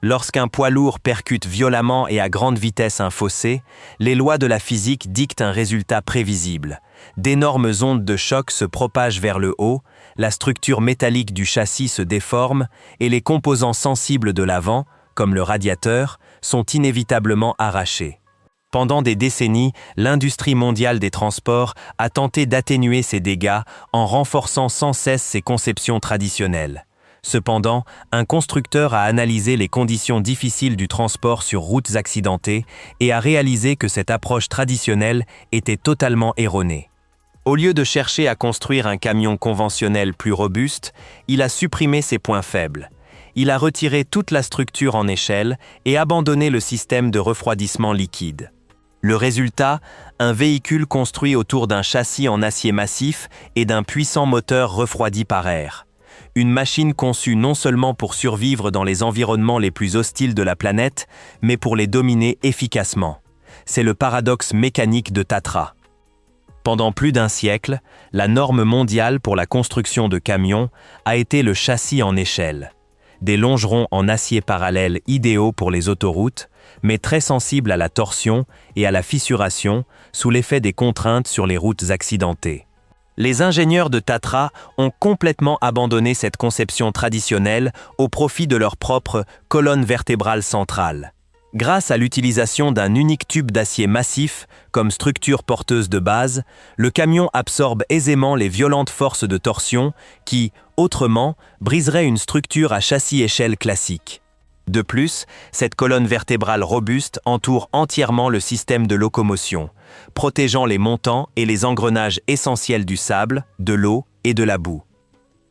Lorsqu'un poids lourd percute violemment et à grande vitesse un fossé, les lois de la physique dictent un résultat prévisible. D'énormes ondes de choc se propagent vers le haut, la structure métallique du châssis se déforme et les composants sensibles de l'avant, comme le radiateur, sont inévitablement arrachés. Pendant des décennies, l'industrie mondiale des transports a tenté d'atténuer ces dégâts en renforçant sans cesse ses conceptions traditionnelles. Cependant, un constructeur a analysé les conditions difficiles du transport sur routes accidentées et a réalisé que cette approche traditionnelle était totalement erronée. Au lieu de chercher à construire un camion conventionnel plus robuste, il a supprimé ses points faibles. Il a retiré toute la structure en échelle et abandonné le système de refroidissement liquide. Le résultat, un véhicule construit autour d'un châssis en acier massif et d'un puissant moteur refroidi par air. Une machine conçue non seulement pour survivre dans les environnements les plus hostiles de la planète, mais pour les dominer efficacement. C'est le paradoxe mécanique de Tatra. Pendant plus d'un siècle, la norme mondiale pour la construction de camions a été le châssis en échelle. Des longerons en acier parallèle idéaux pour les autoroutes, mais très sensibles à la torsion et à la fissuration sous l'effet des contraintes sur les routes accidentées. Les ingénieurs de Tatra ont complètement abandonné cette conception traditionnelle au profit de leur propre colonne vertébrale centrale. Grâce à l'utilisation d'un unique tube d'acier massif comme structure porteuse de base, le camion absorbe aisément les violentes forces de torsion qui, autrement, briseraient une structure à châssis-échelle classique. De plus, cette colonne vertébrale robuste entoure entièrement le système de locomotion, protégeant les montants et les engrenages essentiels du sable, de l'eau et de la boue.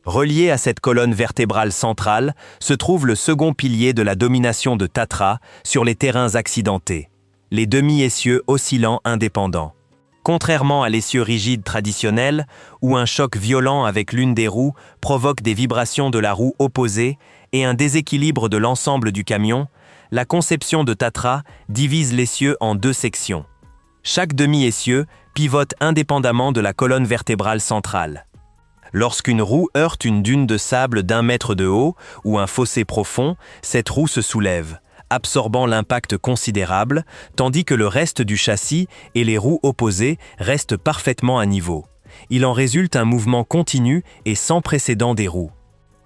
Relié à cette colonne vertébrale centrale se trouve le second pilier de la domination de Tatra sur les terrains accidentés, les demi-essieux oscillants indépendants. Contrairement à l'essieu rigide traditionnel, où un choc violent avec l'une des roues provoque des vibrations de la roue opposée et un déséquilibre de l'ensemble du camion, la conception de Tatra divise l'essieu en deux sections. Chaque demi-essieu pivote indépendamment de la colonne vertébrale centrale. Lorsqu'une roue heurte une dune de sable d'1 mètre de haut ou un fossé profond, cette roue se soulève, absorbant l'impact considérable, tandis que le reste du châssis et les roues opposées restent parfaitement à niveau. Il en résulte un mouvement continu et sans précédent des roues.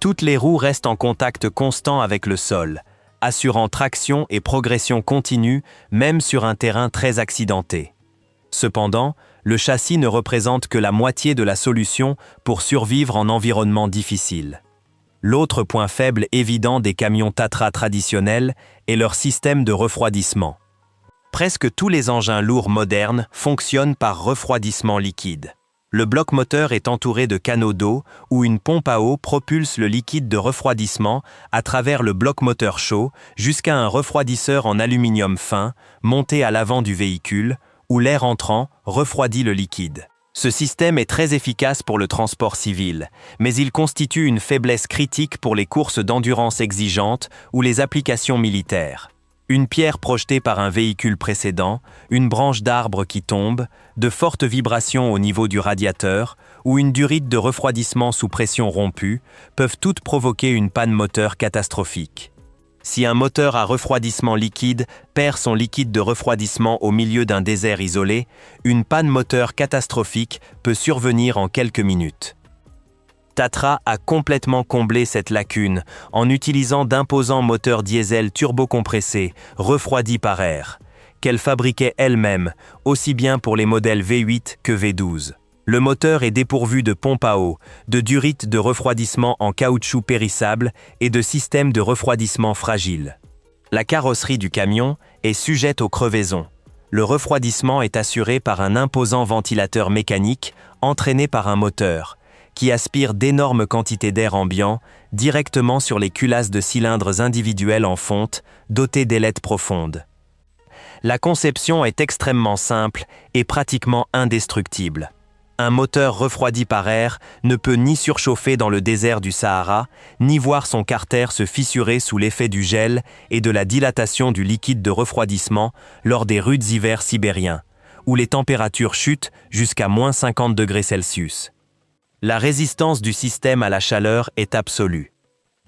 Toutes les roues restent en contact constant avec le sol, assurant traction et progression continue, même sur un terrain très accidenté. Cependant, le châssis ne représente que la moitié de la solution pour survivre en environnement difficile. L'autre point faible évident des camions Tatra traditionnels est leur système de refroidissement. Presque tous les engins lourds modernes fonctionnent par refroidissement liquide. Le bloc moteur est entouré de canaux d'eau où une pompe à eau propulse le liquide de refroidissement à travers le bloc moteur chaud jusqu'à un refroidisseur en aluminium fin monté à l'avant du véhicule où l'air entrant refroidit le liquide. Ce système est très efficace pour le transport civil, mais il constitue une faiblesse critique pour les courses d'endurance exigeantes ou les applications militaires. Une pierre projetée par un véhicule précédent, une branche d'arbre qui tombe, de fortes vibrations au niveau du radiateur ou une durite de refroidissement sous pression rompue peuvent toutes provoquer une panne moteur catastrophique. Si un moteur à refroidissement liquide perd son liquide de refroidissement au milieu d'un désert isolé, une panne moteur catastrophique peut survenir en quelques minutes. Tatra a complètement comblé cette lacune en utilisant d'imposants moteurs diesel turbocompressés, refroidis par air, qu'elle fabriquait elle-même, aussi bien pour les modèles V8 que V12. Le moteur est dépourvu de pompe à eau, de durite de refroidissement en caoutchouc périssable et de système de refroidissement fragile. La carrosserie du camion est sujette aux crevaisons. Le refroidissement est assuré par un imposant ventilateur mécanique entraîné par un moteur, qui aspire d'énormes quantités d'air ambiant directement sur les culasses de cylindres individuels en fonte, dotés d'ailettes profondes. La conception est extrêmement simple et pratiquement indestructible. Un moteur refroidi par air ne peut ni surchauffer dans le désert du Sahara, ni voir son carter se fissurer sous l'effet du gel et de la dilatation du liquide de refroidissement lors des rudes hivers sibériens, où les températures chutent jusqu'à -50 degrés Celsius. La résistance du système à la chaleur est absolue.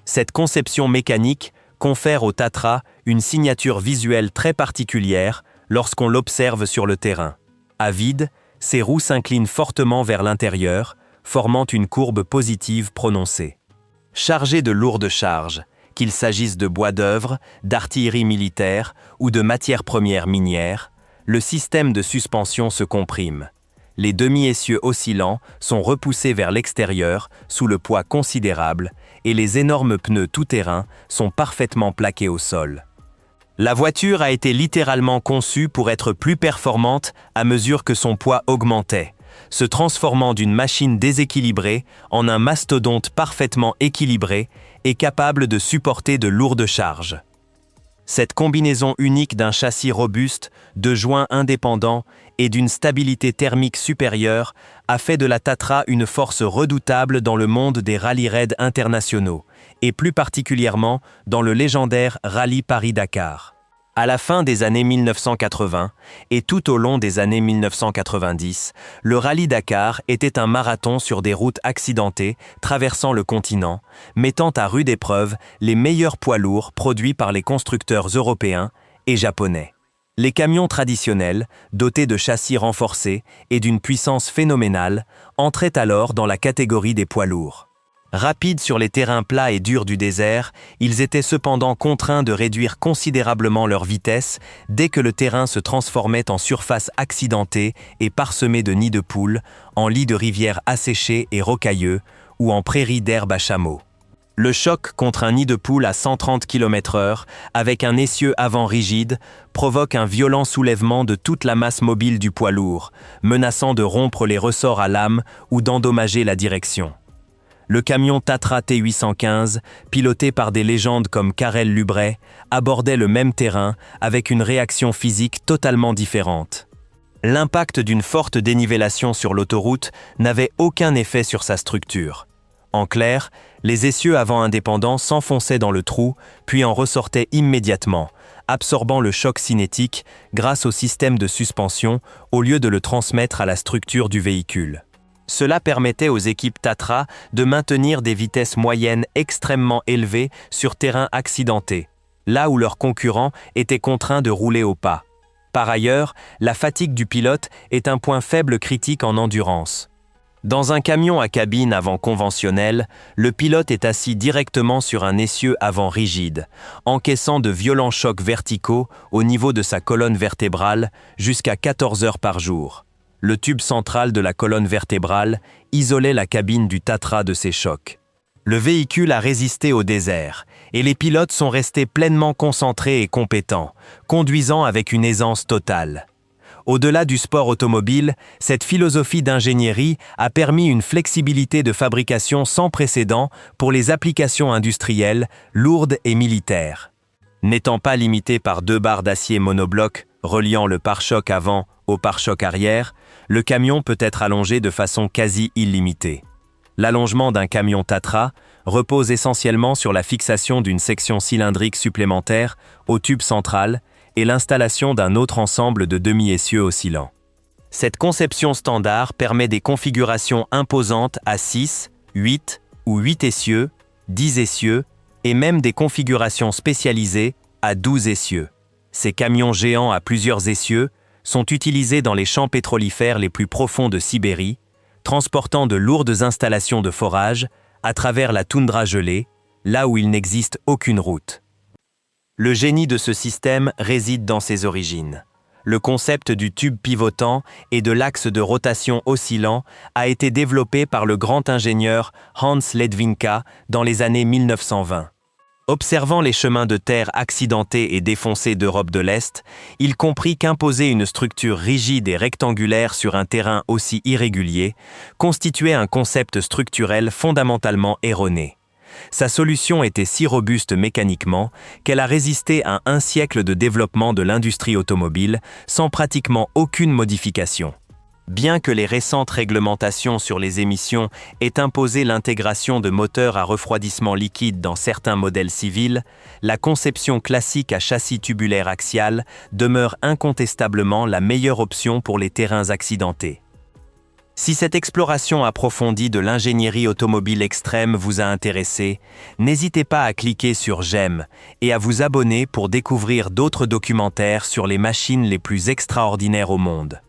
Cette conception mécanique confère au Tatra une signature visuelle très particulière lorsqu'on l'observe sur le terrain. À vide, ses roues s'inclinent fortement vers l'intérieur, formant une courbe positive prononcée. Chargé de lourdes charges, qu'il s'agisse de bois d'œuvre, d'artillerie militaire ou de matières premières minières, le système de suspension se comprime. Les demi-essieux oscillants sont repoussés vers l'extérieur sous le poids considérable et les énormes pneus tout-terrain sont parfaitement plaqués au sol. La voiture a été littéralement conçue pour être plus performante à mesure que son poids augmentait, se transformant d'une machine déséquilibrée en un mastodonte parfaitement équilibré et capable de supporter de lourdes charges. Cette combinaison unique d'un châssis robuste, de joints indépendants et d'une stabilité thermique supérieure a fait de la Tatra une force redoutable dans le monde des rallye-raids internationaux, et plus particulièrement dans le légendaire Rallye Paris-Dakar. À la fin des années 1980 et tout au long des années 1990, le Rallye Dakar était un marathon sur des routes accidentées traversant le continent, mettant à rude épreuve les meilleurs poids lourds produits par les constructeurs européens et japonais. Les camions traditionnels, dotés de châssis renforcés et d'une puissance phénoménale, entraient alors dans la catégorie des poids lourds. Rapides sur les terrains plats et durs du désert, ils étaient cependant contraints de réduire considérablement leur vitesse dès que le terrain se transformait en surface accidentée et parsemée de nids de poules, en lits de rivières asséchés et rocailleux ou en prairies d'herbe à chameaux. Le choc contre un nid de poule à 130 km/h, avec un essieu avant rigide, provoque un violent soulèvement de toute la masse mobile du poids lourd, menaçant de rompre les ressorts à lame ou d'endommager la direction. Le camion Tatra T815, piloté par des légendes comme Karel Lubret, abordait le même terrain avec une réaction physique totalement différente. L'impact d'une forte dénivellation sur l'autoroute n'avait aucun effet sur sa structure. En clair, les essieux avant indépendants s'enfonçaient dans le trou, puis en ressortaient immédiatement, absorbant le choc cinétique grâce au système de suspension au lieu de le transmettre à la structure du véhicule. Cela permettait aux équipes Tatra de maintenir des vitesses moyennes extrêmement élevées sur terrain accidenté, là où leurs concurrents étaient contraints de rouler au pas. Par ailleurs, la fatigue du pilote est un point faible critique en endurance. Dans un camion à cabine avant conventionnelle, le pilote est assis directement sur un essieu avant rigide, encaissant de violents chocs verticaux au niveau de sa colonne vertébrale jusqu'à 14 heures par jour. Le tube central de la colonne vertébrale isolait la cabine du Tatra de ces chocs. Le véhicule a résisté au désert, et les pilotes sont restés pleinement concentrés et compétents, conduisant avec une aisance totale. Au-delà du sport automobile, cette philosophie d'ingénierie a permis une flexibilité de fabrication sans précédent pour les applications industrielles, lourdes et militaires. N'étant pas limité par 2 barres d'acier monobloc reliant le pare-choc avant au pare-choc arrière, le camion peut être allongé de façon quasi illimitée. L'allongement d'un camion Tatra repose essentiellement sur la fixation d'une section cylindrique supplémentaire au tube central et l'installation d'un autre ensemble de demi-essieux oscillants. Cette conception standard permet des configurations imposantes à 6, 8 ou 8 essieux, 10 essieux et même des configurations spécialisées à 12 essieux. Ces camions géants à plusieurs essieux sont utilisés dans les champs pétrolifères les plus profonds de Sibérie, transportant de lourdes installations de forage à travers la toundra gelée, là où il n'existe aucune route. Le génie de ce système réside dans ses origines. Le concept du tube pivotant et de l'axe de rotation oscillant a été développé par le grand ingénieur Hans Ledwinka dans les années 1920. Observant les chemins de terre accidentés et défoncés d'Europe de l'Est, il comprit qu'imposer une structure rigide et rectangulaire sur un terrain aussi irrégulier constituait un concept structurel fondamentalement erroné. Sa solution était si robuste mécaniquement qu'elle a résisté à un siècle de développement de l'industrie automobile sans pratiquement aucune modification. Bien que les récentes réglementations sur les émissions aient imposé l'intégration de moteurs à refroidissement liquide dans certains modèles civils, la conception classique à châssis tubulaire axial demeure incontestablement la meilleure option pour les terrains accidentés. Si cette exploration approfondie de l'ingénierie automobile extrême vous a intéressé, n'hésitez pas à cliquer sur j'aime et à vous abonner pour découvrir d'autres documentaires sur les machines les plus extraordinaires au monde.